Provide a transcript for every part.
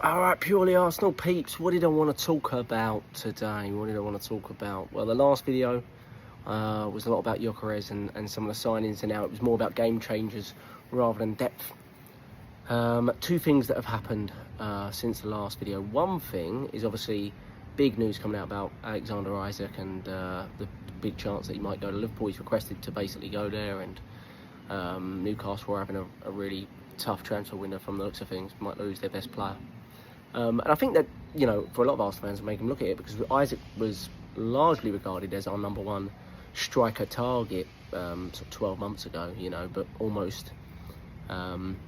All right, purely Arsenal peeps, what did I want to talk about today? What did I want to talk about? Well, the last video was a lot about Gyokeres and some of the signings, and now it was more about game changers rather than depth. Two things that have happened since the last video. One thing is obviously big news coming out about Alexander Isak and the big chance that he might go to Liverpool. He's requested to basically go there, and Newcastle are having a really tough transfer window from the looks of things, might lose their best player. And I think that, you know, for a lot of Arsenal fans, make them look at it, because Isak was largely regarded as our number one striker target sort of 12 months ago, you know, but almost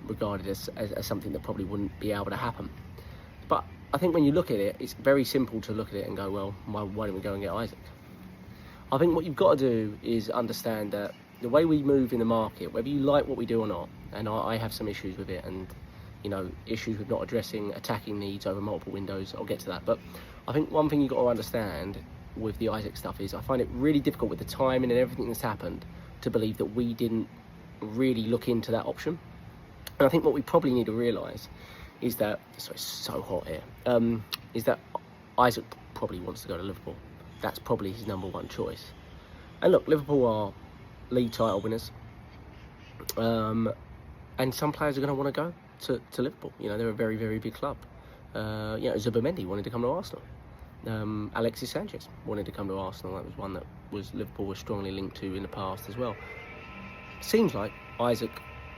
regarded as something that probably wouldn't be able to happen. But I think when you look at it, it's very simple to look at it and go, well, why don't we go and get Isak? I think what you've got to do is understand that the way we move in the market, whether you like what we do or not, and I have some issues with it, and you know, issues with not addressing attacking needs over multiple windows. I'll get to that. But I think one thing you've got to understand with the Isak stuff is I find it really difficult with the timing and everything that's happened to believe that we didn't really look into that option. And I think what we probably need to realise is that, sorry, it's so hot here, is that Isak probably wants to go to Liverpool. That's probably his number one choice. And look, Liverpool are league title winners. And some players are going to want to go to Liverpool. You know, they're a very, very big club. You know, Zubimendi wanted to come to Arsenal. Alexis Sanchez wanted to come to Arsenal. That was one that Liverpool was strongly linked to in the past as well. Seems like Isak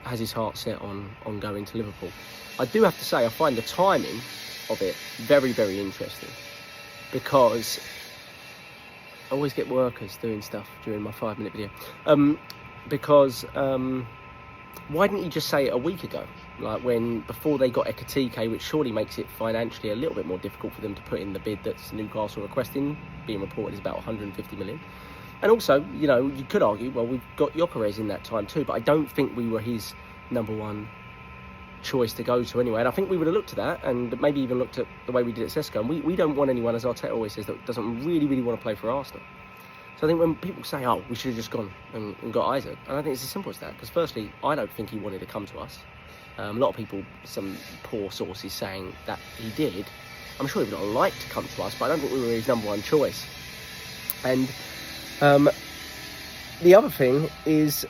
has his heart set on going to Liverpool. I do have to say, I find the timing of it very, very interesting, because I always get workers doing stuff during my 5-minute video. Why didn't you just say it a week ago? Like before they got Ekatike, which surely makes it financially a little bit more difficult for them to put in the bid that's Newcastle requesting, being reported is about 150 million. And also, you know, you could argue, well, we've got Gyokeres in that time too, but I don't think we were his number one choice to go to anyway. And I think we would have looked at that, and maybe even looked at the way we did at Sesko. And we don't want anyone, as Arteta always says, that doesn't really, really want to play for Arsenal. So I think when people say, oh, we should have just gone and got Isak, I don't think it's as simple as that. Because firstly, I don't think he wanted to come to us. A lot of people, some poor sources saying that he did. I'm sure he would not like to come to us, but I don't think we were his number one choice. And the other thing is,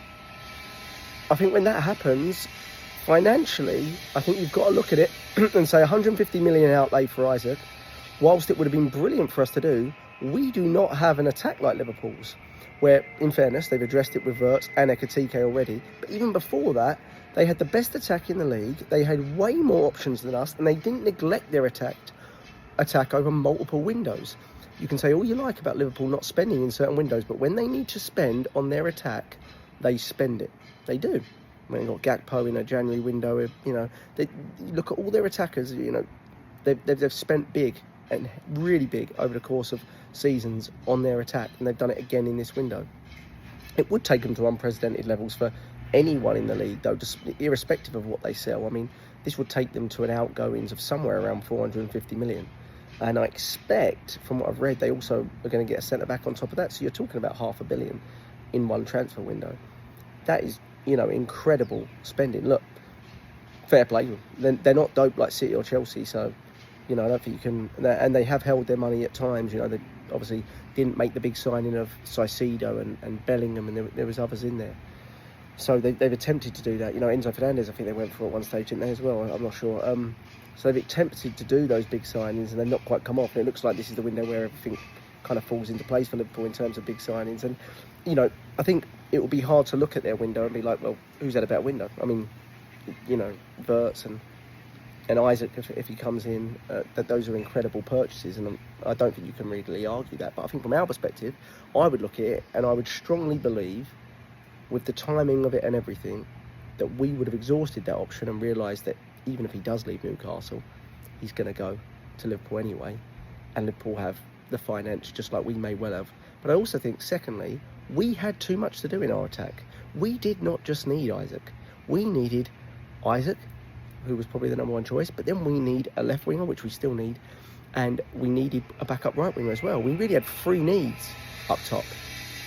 I think when that happens, financially, I think you've got to look at it and say 150 million outlay for Isak, whilst it would have been brilliant for us to do, we do not have an attack like Liverpool's, where, in fairness, they've addressed it with Wirtz and Ekatike already. But even before that, they had the best attack in the league. They had way more options than us, and they didn't neglect their attack over multiple windows. You can say all you like about Liverpool not spending in certain windows, but when they need to spend on their attack, they spend it. They do. When you've got Gakpo in a January window, you know, you look at all their attackers. You know, they've spent big and really big over the course of seasons on their attack, and they've done it again in this window. It would take them to unprecedented levels for anyone in the league, though, just irrespective of what they sell. I mean, this would take them to an outgoings of somewhere around 450 million. And I expect, from what I've read, they also are going to get a centre-back on top of that. So you're talking about $500 million in one transfer window. That is, you know, incredible spending. Look, fair play. They're not dope like City or Chelsea, so, you know, I don't think you can... And they have held their money at times. You know, they obviously didn't make the big signing of Caicedo and Bellingham, and there was others in there. So they've attempted to do that. You know, Enzo Fernandez, I think they went for at one stage, didn't they, as well? I'm not sure. So they've attempted to do those big signings, and they've not quite come off. And it looks like this is the window where everything kind of falls into place for Liverpool in terms of big signings. And, you know, I think it will be hard to look at their window and be like, well, who's had a better window? I mean, you know, Wirtz and Isak, if he comes in, that those are incredible purchases, and I don't think you can really argue that. But I think from our perspective, I would look at it and I would strongly believe, with the timing of it and everything, that we would have exhausted that option and realised that even if he does leave Newcastle, he's going to go to Liverpool anyway, and Liverpool have the finance just like we may well have. But I also think, secondly, we had too much to do in our attack. We did not just need Isak. We needed Isak, who was probably the number one choice, but then we need a left winger, which we still need, and we needed a backup right winger as well. We really had 3 needs up top.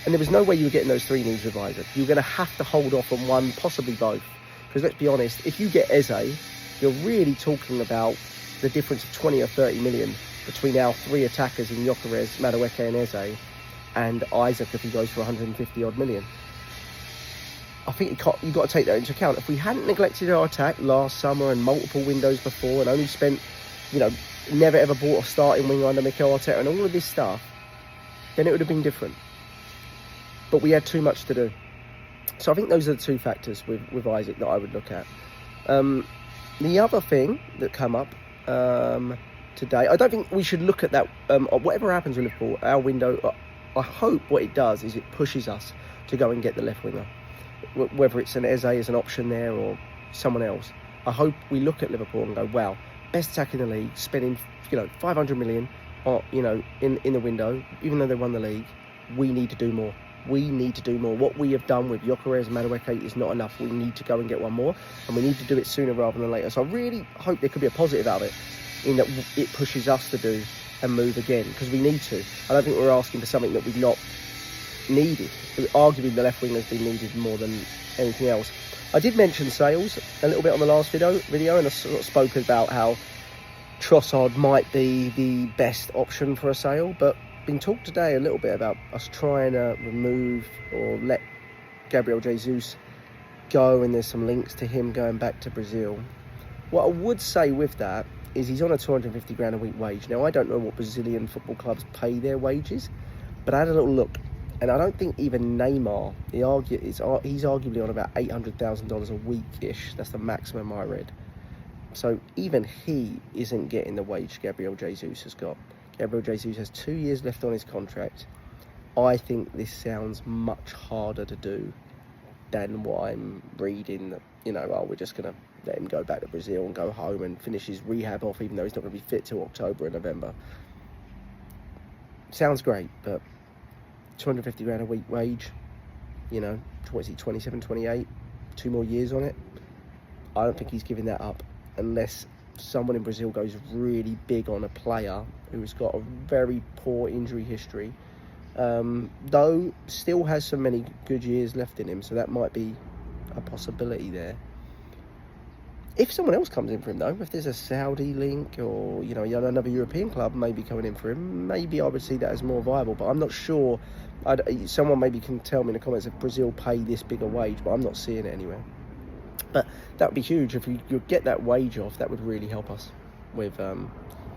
And there was no way you were getting those 3 needs with Isak. You were going to have to hold off on one, possibly both. Because let's be honest, if you get Eze, you're really talking about the difference of 20 or 30 million between our 3 attackers in Gyokeres, Madueke and Eze, and Isak if he goes for 150 odd million. I think you've got to take that into account. If we hadn't neglected our attack last summer and multiple windows before and only spent, never ever bought a starting winger under Mikel Arteta and all of this stuff, then it would have been different. But we had too much to do. So I think those are the 2 factors with Isak that I would look at. The other thing that come up today, I don't think we should look at that. Whatever happens with Liverpool, our window, I hope what it does is it pushes us to go and get the left winger. Whether it's an Eze as an option there or someone else. I hope we look at Liverpool and go, wow, best attack in the league, spending 500 million in the window, even though they won the league. We need to do more. We need to do more. What we have done with Gyokeres and Madueke is not enough. We need to go and get one more, and we need to do it sooner rather than later. So I really hope there could be a positive out of it, in that it pushes us to do and move again, because we need to. I don't think we're asking for something that we've not needed. Arguably the left wing has been needed more than anything else. I did mention sales a little bit on the last video, and I sort of spoke about how Trossard might be the best option for a sale, but been talked today a little bit about us trying to remove or let Gabriel Jesus go, and there's some links to him going back to Brazil. What I would say with that is he's on a 250 grand a week wage. Now, I don't know what Brazilian football clubs pay their wages, but I had a little look, and I don't think even Neymar, he's arguably on about $800,000 a week-ish. That's the maximum I read. So even he isn't getting the wage Gabriel Jesus has got. Gabriel Jesus has 2 years left on his contract. I think this sounds much harder to do than what I'm reading, that, we're just going to let him go back to Brazil and go home and finish his rehab off, even though he's not going to be fit till October and November. Sounds great, but 250 grand a week wage, what is he, 27, 28, 2 more years on it. I don't think he's giving that up unless someone in Brazil goes really big on a player who's got a very poor injury history, though still has so many good years left in him, so that might be a possibility there. If someone else comes in for him, though, if there's a Saudi link or another European club maybe coming in for him, maybe I would see that as more viable, but I'm not sure. Someone maybe can tell me in the comments if Brazil pay this big a wage, but I'm not seeing it anywhere. But that would be huge. If you get that wage off, that would really help us with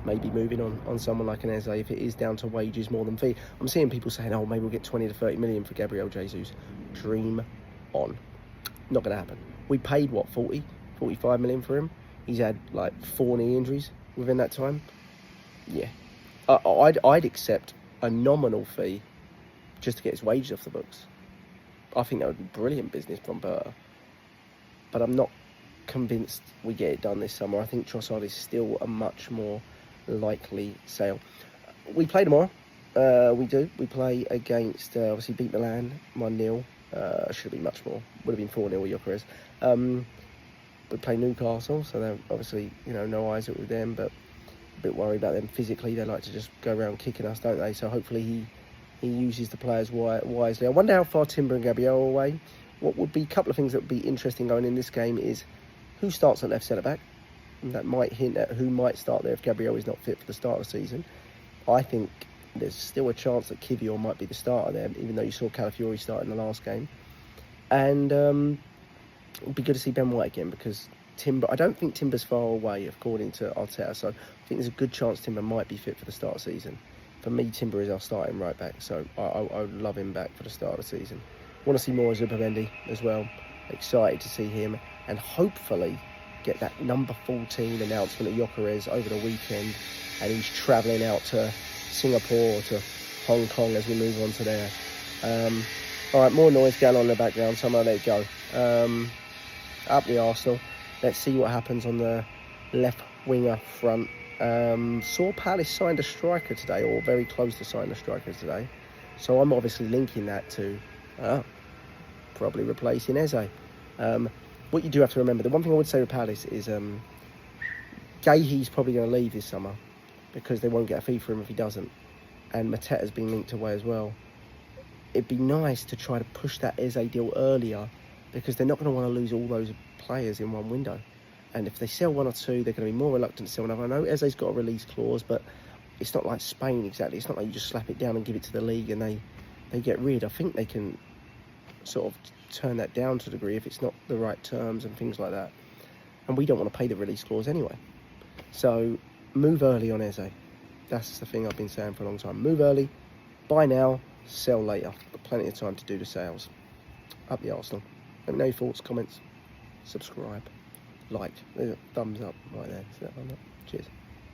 maybe moving on someone like an Eze, if it is down to wages more than fee. I'm seeing people saying, maybe we'll get 20 to 30 million for Gabriel Jesus. Dream on. Not going to happen. We paid, 45 million for him. He's had 4 knee injuries within that time. Yeah. I'd accept a nominal fee just to get his wages off the books. I think that would be brilliant business from Berta. But I'm not convinced we get it done this summer. I think Trossard is still a much more likely sale. We play tomorrow. We do. We play against, obviously, beat Milan 1-0. Should have been much more. Would have been 4-0 with Gyokeres. We play Newcastle, so they're obviously, no Isak with them, but a bit worried about them physically. They like to just go around kicking us, don't they? So hopefully he uses the players wisely. I wonder how far Timber and Gabriel are away. What would be a couple of things that would be interesting going in this game is who starts at left centre-back. That might hint at who might start there if Gabriel is not fit for the start of the season. I think there's still a chance that Kivior might be the starter there, even though you saw Calafiori start in the last game. And it would be good to see Ben White again, because Timber, I don't think Timber's far away, according to Arteta. So I think there's a good chance Timber might be fit for the start of the season. For me, Timber is our starting right back, so I would love him back for the start of the season. Want to see more of Zubimendi as well. Excited to see him, and hopefully get that number 14 announcement at Gyokeres over the weekend, and he's travelling out to Singapore, to Hong Kong as we move on to there. All right, more noise going on in the background, so I'm going to let it go. Up the Arsenal. Let's see what happens on the left winger front. Saw Palace signed a striker today, or very close to signing a striker today. So I'm obviously linking that to probably replacing Eze. What you do have to remember, the one thing I would say with Palace is Gayhe's probably going to leave this summer because they won't get a fee for him if he doesn't. And Mateta's been linked away as well. It'd be nice to try to push that Eze deal earlier, because they're not going to want to lose all those players in one window. And if they sell one or two, they're going to be more reluctant to sell another. I know Eze's got a release clause, but it's not like Spain exactly. It's not like you just slap it down and give it to the league and they get rid. I think they can sort of turn that down to a degree if it's not the right terms and things like that. And we don't want to pay the release clause anyway. So move early on Eze. That's the thing I've been saying for a long time. Move early, buy now, sell later. Got plenty of time to do the sales. Up the Arsenal. Let me know your thoughts, comments, subscribe, like. There's a thumbs up right there. See that one up? Cheers.